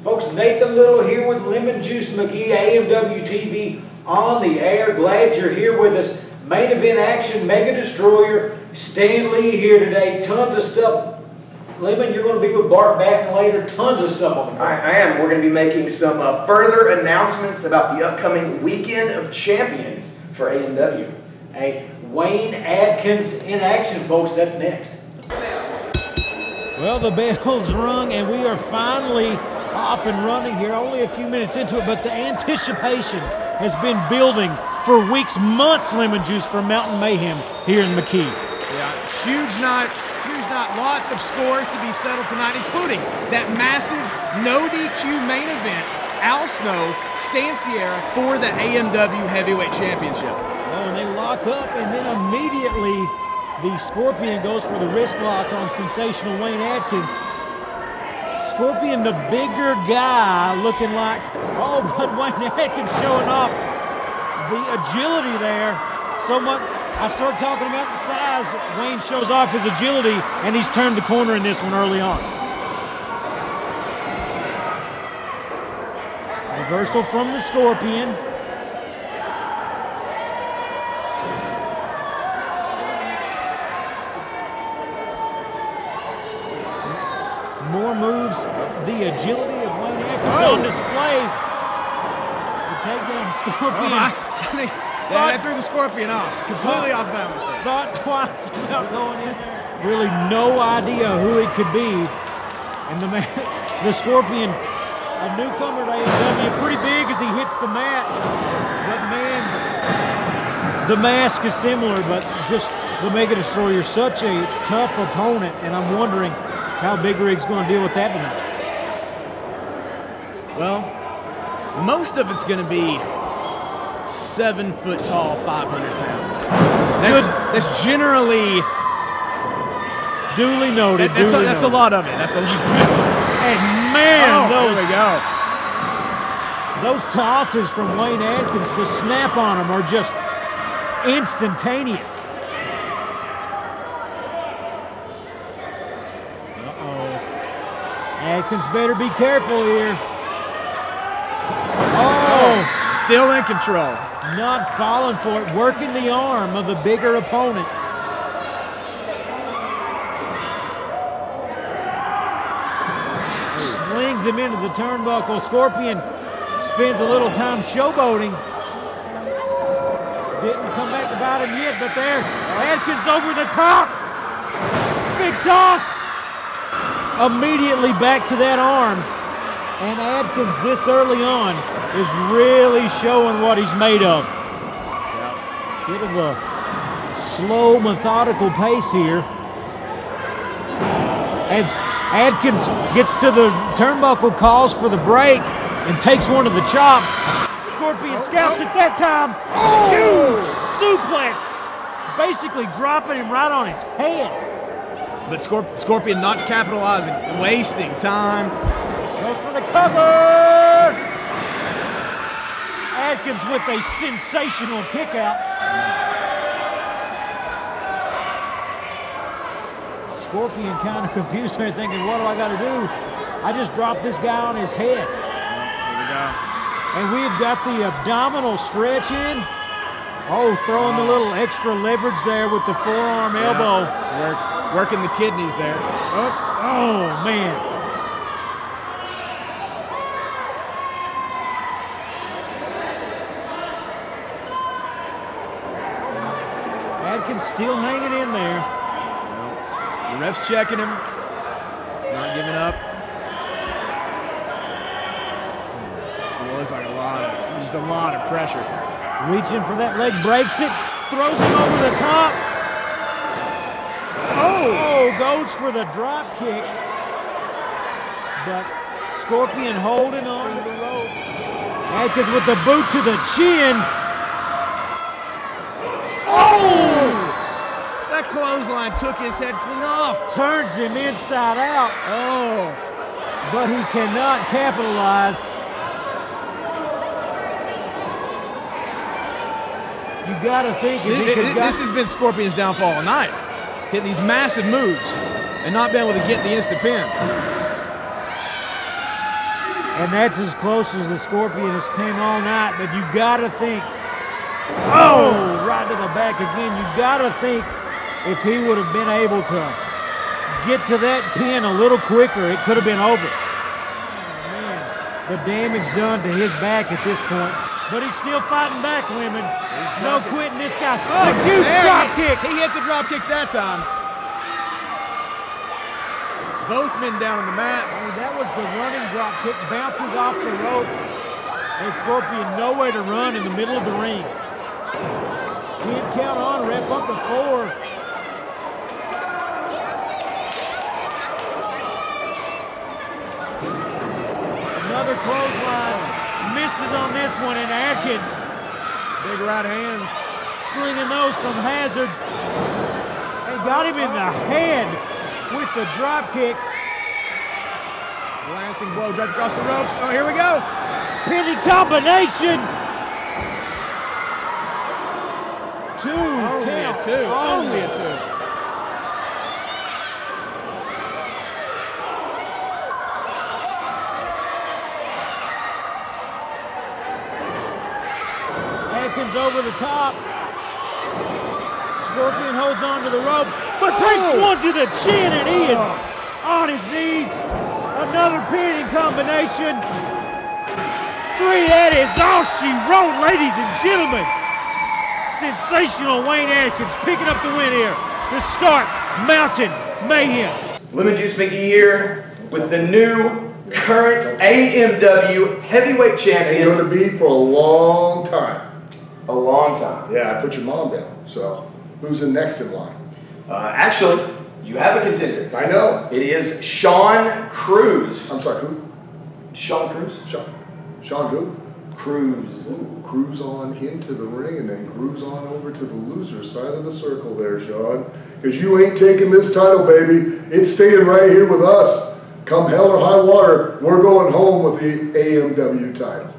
Folks, Nathan Lyttle here with Lemonjuice McGee, AMW-TV on the air. Glad you're here with us. Main event action, Mega Destroyer, Stan Lee here today. Tons of stuff. Lemon, you're going to be with Bart Batten later. Tons of stuff on the card. I am. We're going to be making some further announcements about the upcoming Weekend of Champions for AMW. Hey, Wayne Adkins in action, folks. That's next. Well, the bell's rung, and we are finally off and running here, only a few minutes into it, but the anticipation has been building for weeks, months, Lemonjuice, for Mountain Mayhem here in McGee. Yeah, huge night, lots of scores to be settled tonight, including that massive no DQ main event, Al Snow, Stan Sierra for the AMW Heavyweight Championship. Oh, and they lock up, and then immediately the Scorpion goes for the wrist lock on sensational Wayne Adkins. Scorpion, the bigger guy, looking like, oh, but Wayne Adkins showing off the agility there. So much, I start talking about the size. Wayne shows off his agility, and he's turned the corner in this one early on. Reversal from the Scorpion. More moves, the agility of Wayne Adkins on display. The takedown Scorpion. That threw the Scorpion off, completely off balance. Thought twice about going in there. Really no idea who it could be. And the Scorpion, a newcomer to AMW, pretty big as he hits the mat. But man, the mask is similar, but just the Mega Destroyer, such a tough opponent, and I'm wondering how Big Rig's going to deal with that tonight. Well, most of it's going to be 7 foot tall, 500 pounds. That's generally duly noted. That's a lot of it. That's a lot of it. And man, there we go. Those tosses from Wayne Adkins, the snap on them are just instantaneous. Adkins better be careful here. Oh, still in control. Not falling for it, working the arm of the bigger opponent. Slings him into the turnbuckle. Scorpion spends a little time showboating. Didn't come back to bite him yet, but there, Adkins over the top. Big toss. Immediately back to that arm, and Adkins this early on is really showing what he's made of. Bit of a slow, methodical pace here. As Adkins gets to the turnbuckle, calls for the break, and takes one of the chops. Scorpion scouts at that time. Huge suplex, basically dropping him right on his head. But Scorpion not capitalizing, wasting time. Goes for the cover! Adkins with a sensational kick out. Scorpion kind of confused there, thinking, what do I got to do? I just dropped this guy on his head. Here we go. And we've got the abdominal stretch in. Oh, throwing the little extra leverage there with the forearm elbow. Working the kidneys there. Oh, man. Adkins still hanging in there. The ref's checking him. He's not giving up. It looks like just a lot of pressure. Reaching for that leg, breaks it, throws him over the top. Oh, goes for the drop kick. But Scorpion holding on to the rope. Adkins with the boot to the chin. Oh! That clothesline took his head clean off. Turns him inside out. Oh! But he cannot capitalize. You gotta think this has been Scorpion's downfall all night. Hitting these massive moves and not being able to get the instant pin. And that's as close as the Scorpion has came all night, but you gotta think, oh, right to the back again. You gotta think if he would have been able to get to that pin a little quicker, it could have been over. Man, the damage done to his back at this point. But he's still fighting back, Lemon. No quitting this guy. Oh, a huge drop kick. He hit the drop kick that time. Both men down on the mat. Oh, that was the running drop kick. Bounces off the ropes. And Scorpion nowhere to run in the middle of the ring. Can't count on, rep up to 4. Another clothesline. Misses on this one, and Adkins. Big right hands. Slinging those from Hazard. And got him in the head with the drop kick. Glancing blow, drive across the ropes. Oh, here we go. Pinning combination. 2 Only count. a 2. Only a 2. Adkins over the top. Scorpion holds on to the ropes, but takes one to the chin, and he is on his knees. Another pinning combination. 3, that is all she wrote, ladies and gentlemen. Sensational Wayne Adkins picking up the win here to start Mountain Mayhem. Lemonjuice McGee here with the new current AMW heavyweight champion. Ain't going to be for a long time. A long time. Yeah, I put your mom down. So, who's the next in line? Actually, you have a contender. I know. It is Sean Cruz. I'm sorry, who? Sean Cruz? Sean who? Cruz. Ooh, cruise on into the ring and then cruise on over to the loser side of the circle there, Sean. Because you ain't taking this title, baby. It's staying right here with us. Come hell or high water, we're going home with the AMW title.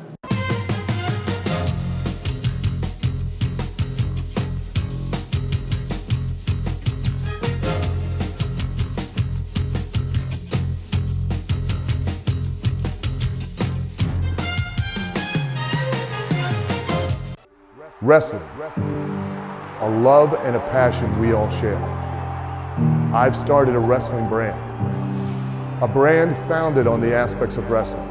Wrestling, a love and a passion we all share. I've started a wrestling brand, a brand founded on the aspects of wrestling.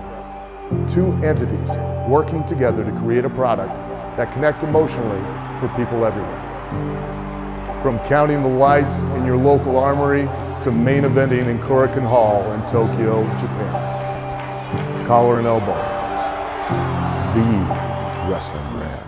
2 entities working together to create a product that connect emotionally for people everywhere. From counting the lights in your local armory to main eventing in Korakuen Hall in Tokyo, Japan. Collar and elbow, the wrestling brand.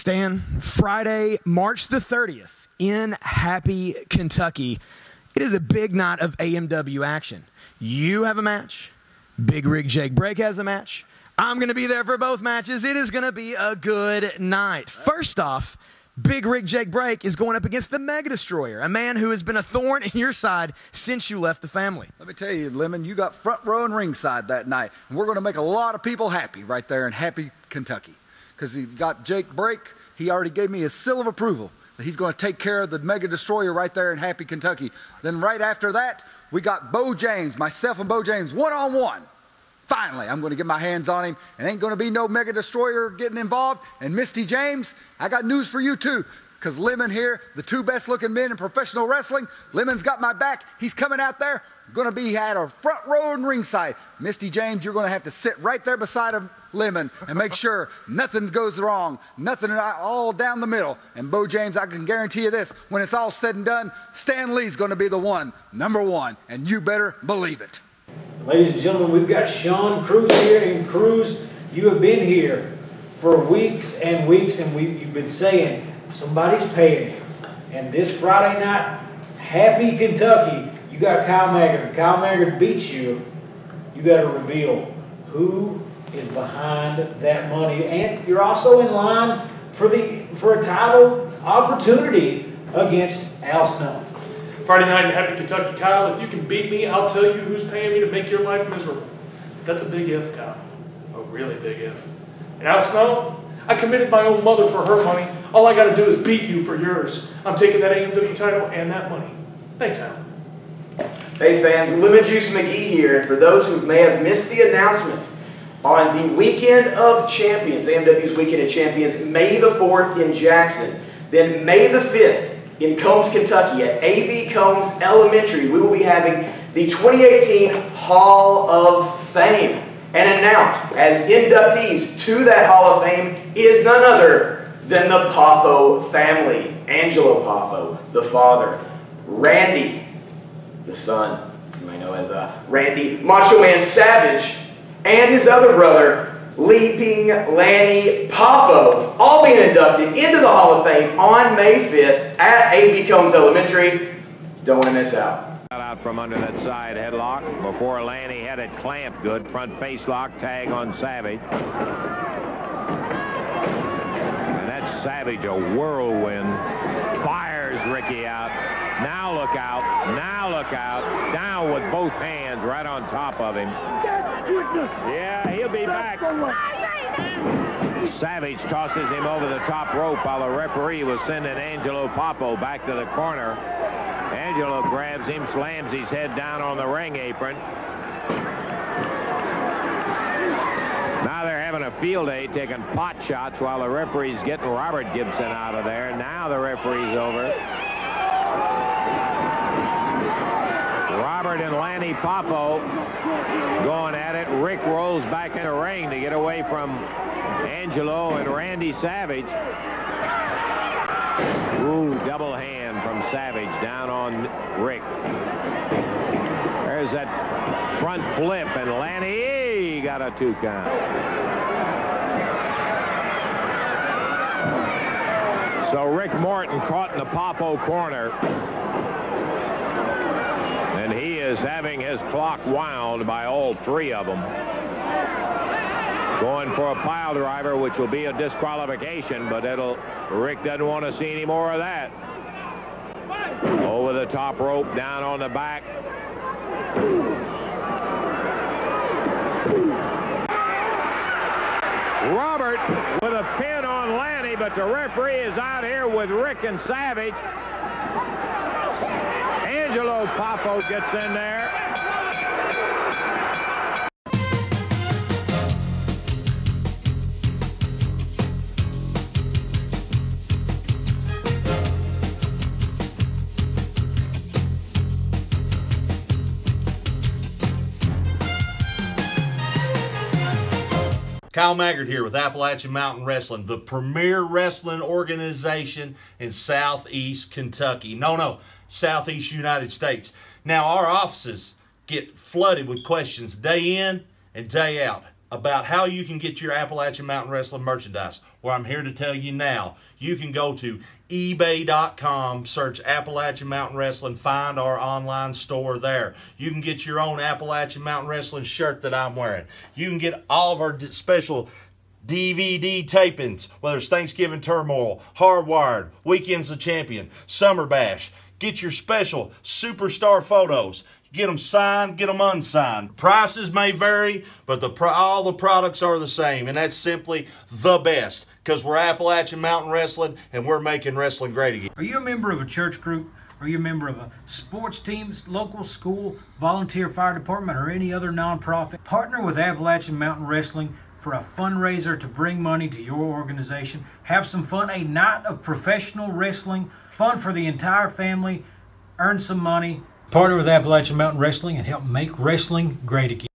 Stan, Friday, March the 30th in Happy, Kentucky. It is a big night of AMW action. You have a match. Big Rig Jake Break has a match. I'm going to be there for both matches. It is going to be a good night. First off, Big Rig Jake Break is going up against the Mega Destroyer, a man who has been a thorn in your side since you left the family. Let me tell you, Lemon, you got front row and ringside that night, and we're going to make a lot of people happy right there in Happy, Kentucky. Because he got Jake Break, he already gave me a seal of approval that he's going to take care of the Mega Destroyer right there in Happy, Kentucky. Then right after that, we got Beau James, myself and Beau James, one-on-one. Finally, I'm going to get my hands on him, and ain't going to be no Mega Destroyer getting involved. And Misty James, I got news for you too, because Lemon here, the 2 best-looking men in professional wrestling, Lemon's got my back. He's coming out there, going to be at a front row and ringside. Misty James, you're going to have to sit right there beside him lemon, and make sure nothing goes wrong, nothing all down the middle. And Beau James, I can guarantee you this, when it's all said and done, Stan Lee's going to be the one, #1, and you better believe it. Ladies and gentlemen, we've got Sean Cruz here, and Cruz, you have been here for weeks and weeks, and you've been saying somebody's paying you. And this Friday night, happy Kentucky, you got Kyle Maggard. If Kyle Maggard beats you, you got to reveal who is behind that money, and you're also in line for a title opportunity against Al Snow. Friday night in happy Kentucky, Kyle. If you can beat me, I'll tell you who's paying me to make your life miserable. That's a big if, Kyle. A really big if. And Al Snow, I committed my own mother for her money. All I got to do is beat you for yours. I'm taking that AMW title and that money. Thanks, Al. Hey fans, Lemonjuice McGee here, and for those who may have missed the announcement, on the Weekend of Champions, AMW's Weekend of Champions, May the 4th in Jackson, then May the 5th in Combs, Kentucky at A.B. Combs Elementary, we will be having the 2018 Hall of Fame. And announced as inductees to that Hall of Fame is none other than the Poffo family. Angelo Poffo, the father. Randy, the son, you may know as Randy Macho Man Savage, and his other brother, Leaping Lanny Poffo, all being inducted into the Hall of Fame on May 5th at A.B. Combs Elementary. Don't want to miss out. Out from under that side headlock before Lanny had it clamped good. Front face lock, tag on Savage. And that's Savage, a whirlwind. Fires Ricky out. Now look out. Now look out. Down with both hands right on top of him. Yeah, he'll be back. Savage tosses him over the top rope while the referee was sending Angelo Poffo back to the corner. Angelo grabs him, slams his head down on the ring apron. Now they're having a field day, taking pot shots while the referee's getting Robert Gibson out of there. Now the referee's over. Robert and Lanny Poffo going at it. Rick rolls back in the ring to get away from Angelo and Randy Savage. Ooh, double hand from Savage down on Rick. There's that front flip, and Lanny got a 2 count. So Rick Morton caught in the Poffo corner. And he is having his clock wound by all 3 of them. Going for a pile driver, which will be a disqualification, but Rick doesn't want to see any more of that. Over the top rope, down on the back. Robert with a pin on Lanny, but the referee is out here with Rick and Savage. Angelo Poffo gets in there. Kyle Maggard here with Appalachian Mountain Wrestling, the premier wrestling organization in Southeast Kentucky. No, Southeast United States. Now, our offices get flooded with questions day in and day out about how you can get your Appalachian Mountain Wrestling merchandise. Well, I'm here to tell you now, you can go to ebay.com, search Appalachian Mountain Wrestling, find our online store there. You can get your own Appalachian Mountain Wrestling shirt that I'm wearing. You can get all of our special DVD tapings, whether it's Thanksgiving Turmoil, Hardwired, Weekends of Champion, Summer Bash. Get your special superstar photos. Get them signed, get them unsigned. Prices may vary, but all the products are the same, and that's simply the best because we're Appalachian Mountain Wrestling, and we're making wrestling great again. Are you a member of a church group? Are you a member of a sports team, local school, volunteer fire department, or any other nonprofit? Partner with Appalachian Mountain Wrestling for a fundraiser to bring money to your organization. Have some fun, a night of professional wrestling, fun for the entire family, earn some money. Partner with Appalachian Mountain Wrestling and help make wrestling great again.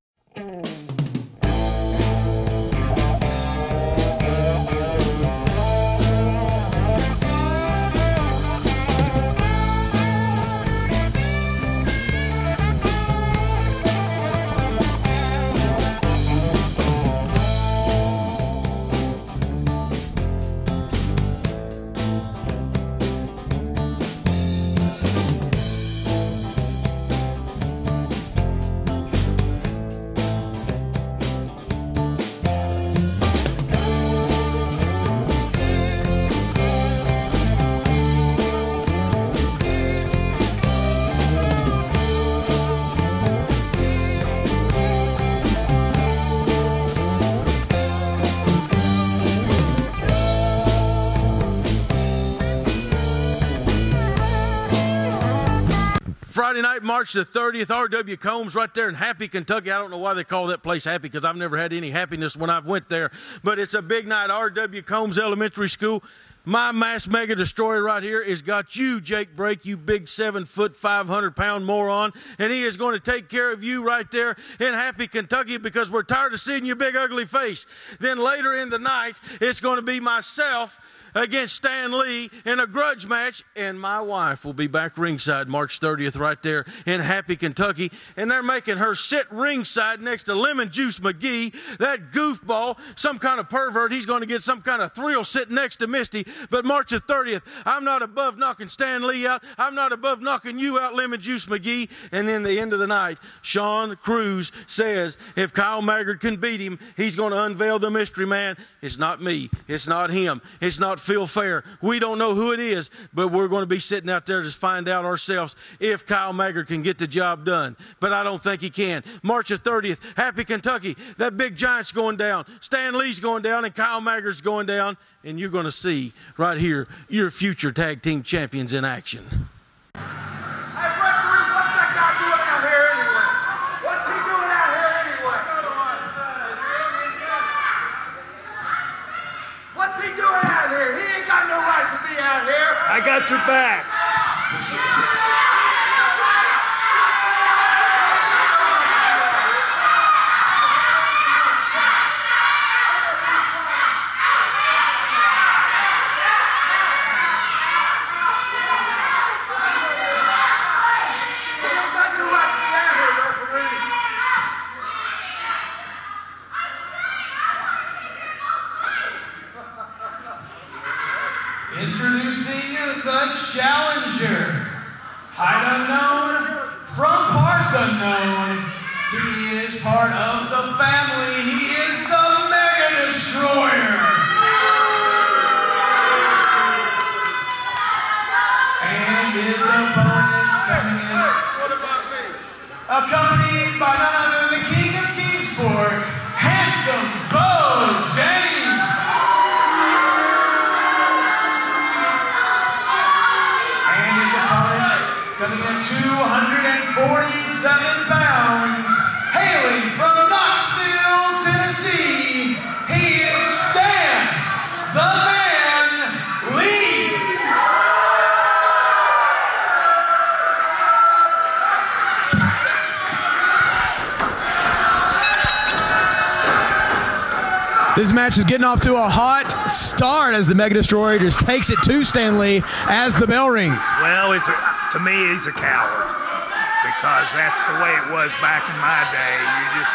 Friday night, March the 30th, R.W. Combs right there in Happy, Kentucky. I don't know why they call that place Happy because I've never had any happiness when I've went there. But it's a big night, R.W. Combs Elementary School. My mass mega destroyer right here has got you, Jake Brake, you big 7 foot, 500-pound moron. And he is going to take care of you right there in Happy, Kentucky because we're tired of seeing your big ugly face. Then later in the night, it's going to be myself against Stan Lee in a grudge match, and my wife will be back ringside March 30th right there in Happy, Kentucky, and they're making her sit ringside next to Lemonjuice McGee, that goofball, some kind of pervert. He's going to get some kind of thrill sitting next to Misty, but March the 30th, I'm not above knocking Stan Lee out. I'm not above knocking you out, Lemonjuice McGee, and then the end of the night, Sean Cruz says if Kyle Maggard can beat him, he's going to unveil the mystery man. It's not me. It's not him. It's not Phil Fair. We don't know who it is, but we're going to be sitting out there to find out ourselves if Kyle Maggard can get the job done. But I don't think he can. March the 30th, Happy, Kentucky. That big giant's going down. Stan Lee's going down, and Kyle Maggard's going down. And you're going to see right here your future tag team champions in action. I got your back. Introducing the challenger, height unknown, from parts unknown. He is part of the family. He is the Mega Destroyer. And his opponent coming in. What about me? Accompanied by none other than the King of Kingsport, handsome Beau James. Coming in 247 pounds, hailing from Knoxville, Tennessee, he is Stan, the Man Lee. This match is getting off to a hot start as the Mega Destroyer just takes it to Stan Lee as the bell rings. Well, to me, he's a coward because that's the way it was back in my day. You just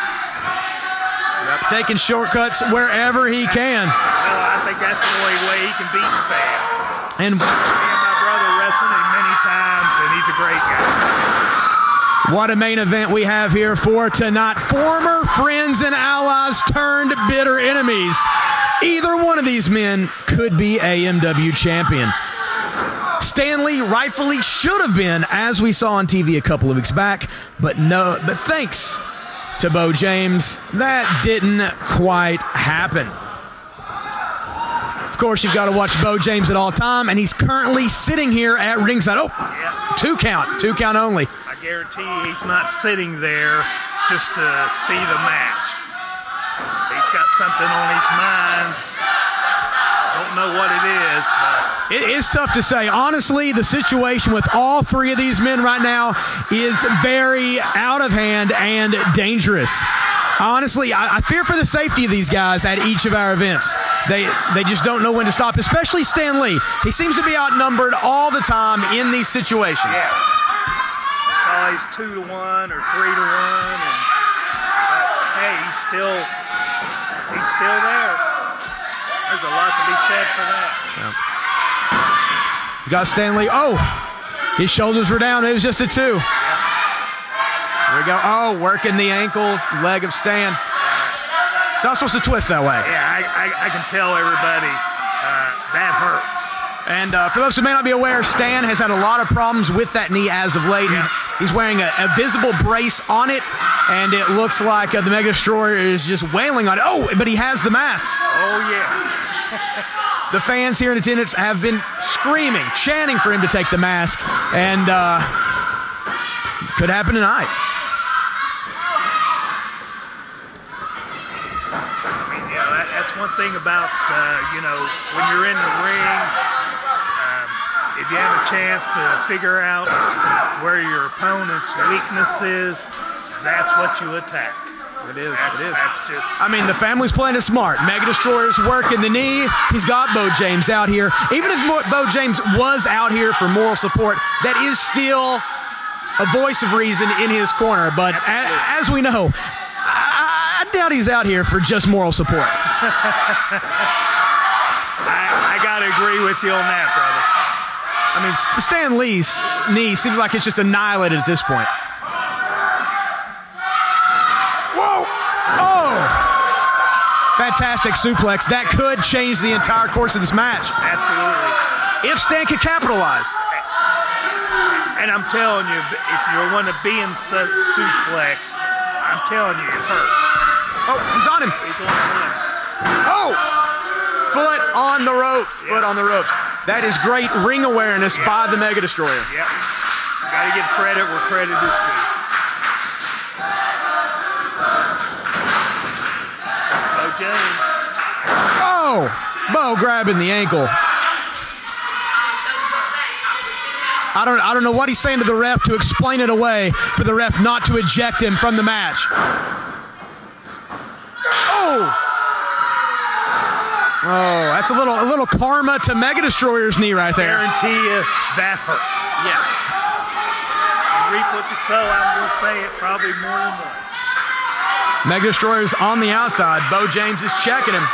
taking shortcuts wherever he can. Well, I think that's the only way he can beat Stan. And me and my brother wrestled him many times, and he's a great guy. What a main event we have here for tonight. Former friends and allies turned bitter enemies. Either one of these men could be AMW champion. Stan Lee rightfully should have been, as we saw on TV a couple of weeks back, but thanks to Beau James, that didn't quite happen. Of course, you've got to watch Beau James at all time, and he's currently sitting here at ringside. Oh, yeah. two count only. I guarantee you he's not sitting there just to see the match. He's got something on his mind. Don't know what it is, but it is tough to say. Honestly, the situation with all three of these men right now is very out of hand and dangerous. Honestly, I fear for the safety of these guys at each of our events. They just don't know when to stop, especially Stan Lee. He seems to be outnumbered all the time in these situations. Yeah. It's always 2-1 or 3-1, and hey, he's still there. There's a lot to be said for that. Yeah. He's got Stan Lee. Oh, his shoulders were down. It was just a 2. There we go. Oh, working the ankle leg of Stan. It's not supposed to twist that way. Yeah, I can tell everybody that hurts. And for those who may not be aware, Stan has had a lot of problems with that knee as of late. Yeah. He's wearing a visible brace on it, and it looks like the Mega Destroyer is just wailing on it. Oh, but he has the mask. Oh, yeah. The fans here in attendance have been screaming, chanting for him to take the mask. And Could happen tonight. That's one thing about, when you're in the ring, if you have a chance to figure out where your opponent's weakness is, that's what you attack. It is. That's just. I mean, the family's playing it smart. Mega Destroyer's working the knee. He's got Beau James out here. Even if Beau James was out here for moral support, that is still a voice of reason in his corner. But as we know, I doubt he's out here for just moral support. I got to agree with you on that, brother. I mean, Stan Lee's knee seems like it's just annihilated at this point. Whoa! Oh! Fantastic suplex. That could change the entire course of this match. Absolutely. If Stan could capitalize. And I'm telling you, if you're one of being suplex, I'm telling you, it hurts. Oh, he's on him. He's on him. Oh! Foot on the ropes. Yep. Foot on the ropes. That is great ring awareness by the Mega Destroyer. Yep. Got to give credit where credit is due. Beau James. Oh! Beau grabbing the ankle. I don't know what he's saying to the ref to explain it away for the ref not to eject him from the match. Oh! Oh, that's a little karma to Mega Destroyer's knee right there. Guarantee you that hurt. Yeah. Reap what you sow, I'm going to say it probably more than once. Mega Destroyer's on the outside. Beau James is checking him.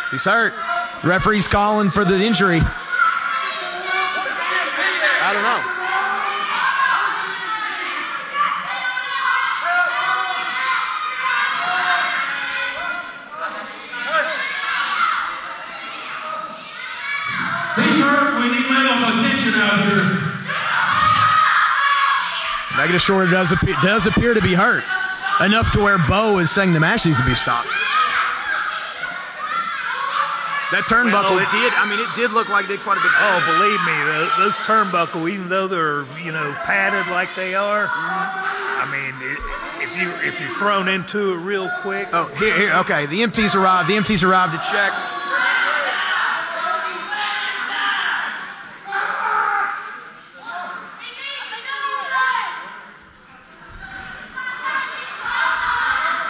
He's hurt. Referee's calling for the injury. I don't know. He's hurt. We need medical attention out here. Mega Destroyer does appear to be hurt. Enough to where Beau is saying the match needs to be stopped. That turnbuckle, it did look like it did quite a bit. Oh, believe me, those turnbuckle, even though they're padded like they are, I mean, if you're thrown into it real quick. Oh, here, okay. The MT's arrived. The MT's arrived to check.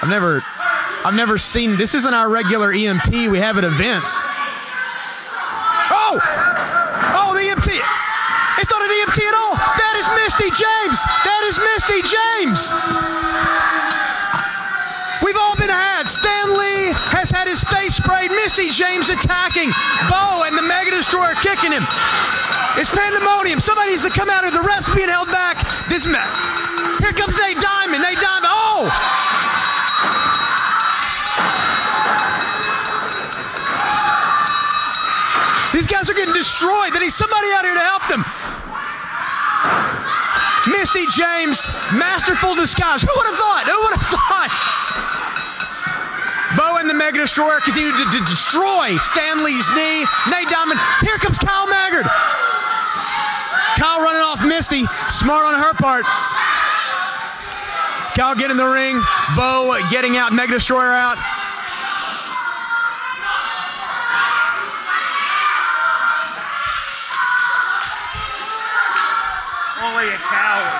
I've never seen, this isn't our regular EMT we have at events. Oh, the EMT. It's not an EMT at all. That is Misty James. That is Misty James. We've all been had. Stan Lee has had his face sprayed. Misty James attacking Beau and the Mega Destroyer kicking him. It's pandemonium. Somebody needs to come out here. The ref's being held back. Here comes Nate Diamond. Nate Diamond. Oh! These guys are getting destroyed. They need somebody out here to help them. Misty James, masterful disguise. Who would have thought? Who would have thought? Beau and the Mega Destroyer continue to destroy Stan Lee's knee. Nate Diamond. Here comes Kyle Maggard. Kyle running off Misty. Smart on her part. Kyle getting in the ring. Beau getting out. Mega Destroyer out. Only a coward.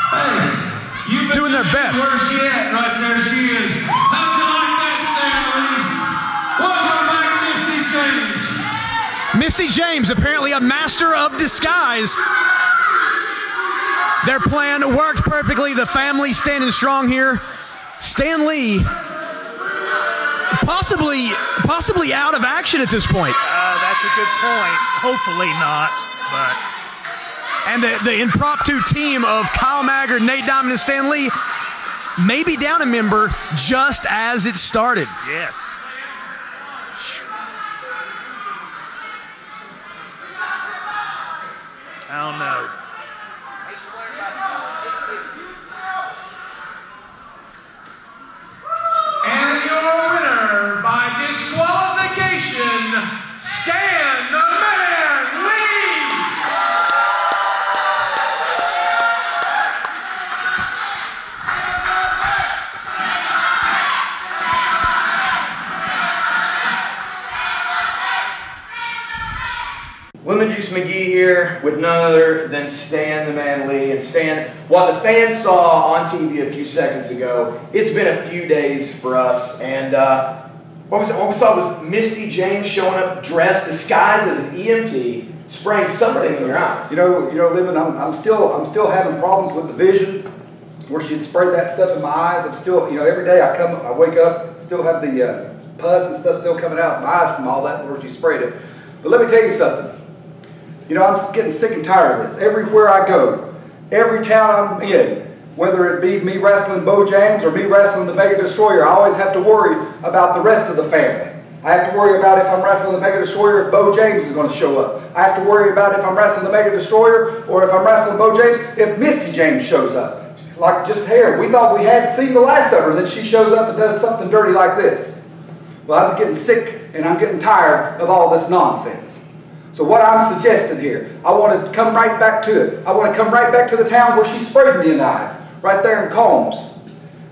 Hey, doing their best. Where she at? Right there she is. How'd you like that, Stanley? Welcome back, Misty James. Misty James, apparently a master of disguise. Their plan worked perfectly. The family standing strong here. Stan Lee possibly out of action at this point. That's a good point. Hopefully not, but. And the impromptu team of Kyle Maggard, Nate Diamond, and Stan Lee may be down a member just as it started. Yes. I don't know. And your winner by disqualification, Stan McGee here with none other than Stan the Man Lee. And Stan, what the fans saw on TV a few seconds ago, it's been a few days for us. And what we saw was Misty James showing up dressed, disguised as an EMT, spraying something in your eyes. You know, Livin, I'm still having problems with the vision, where she'd sprayed that stuff in my eyes. I'm still, every day I wake up, still have the pus and stuff still coming out of my eyes from all that where she sprayed it. But let me tell you something. I'm getting sick and tired of this. Everywhere I go, every town I'm in, whether it be me wrestling Beau James or me wrestling the Mega Destroyer, I always have to worry about the rest of the family. I have to worry about if I'm wrestling the Mega Destroyer, if Beau James is going to show up. I have to worry about if I'm wrestling the Mega Destroyer or if I'm wrestling Beau James, if Misty James shows up. Like just hair. We thought we hadn't seen the last of her, and then she shows up and does something dirty like this. Well, I was getting sick and I'm getting tired of all this nonsense. So what I'm suggesting here, I want to come right back to it. I want to come right back to the town where she sprayed me in the eyes, right there in Combs.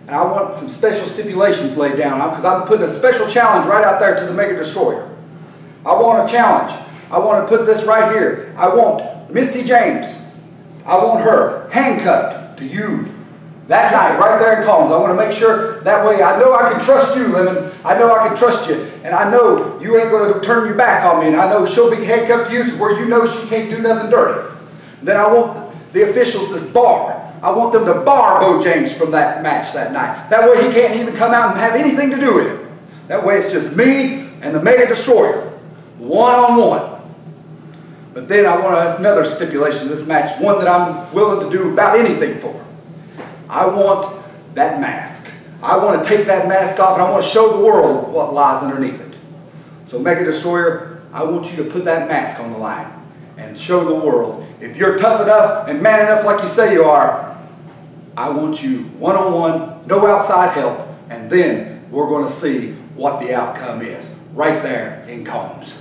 And I want some special stipulations laid down because I'm putting a special challenge right out there to the Mega Destroyer. I want a challenge. I want to put this right here. I want Misty James. I want her handcuffed to you that night, right there in Combs. I want to make sure that way I know I can trust you, Lemon. I know I can trust you. And I know you ain't going to turn your back on me. And I know she'll be handcuffed to you to where you know she can't do nothing dirty. And then I want the officials to bar. I want them to bar Beau James from that match that night. That way he can't even come out and have anything to do with it. That way it's just me and the Mega Destroyer, one-on-one. But then I want another stipulation of this match, one that I'm willing to do about anything for. I want that mask. I want to take that mask off and I want to show the world what lies underneath it. So Mega Destroyer, I want you to put that mask on the line and show the world. If you're tough enough and man enough like you say you are, I want you one-on-one, no outside help, and then we're going to see what the outcome is right there in Combs.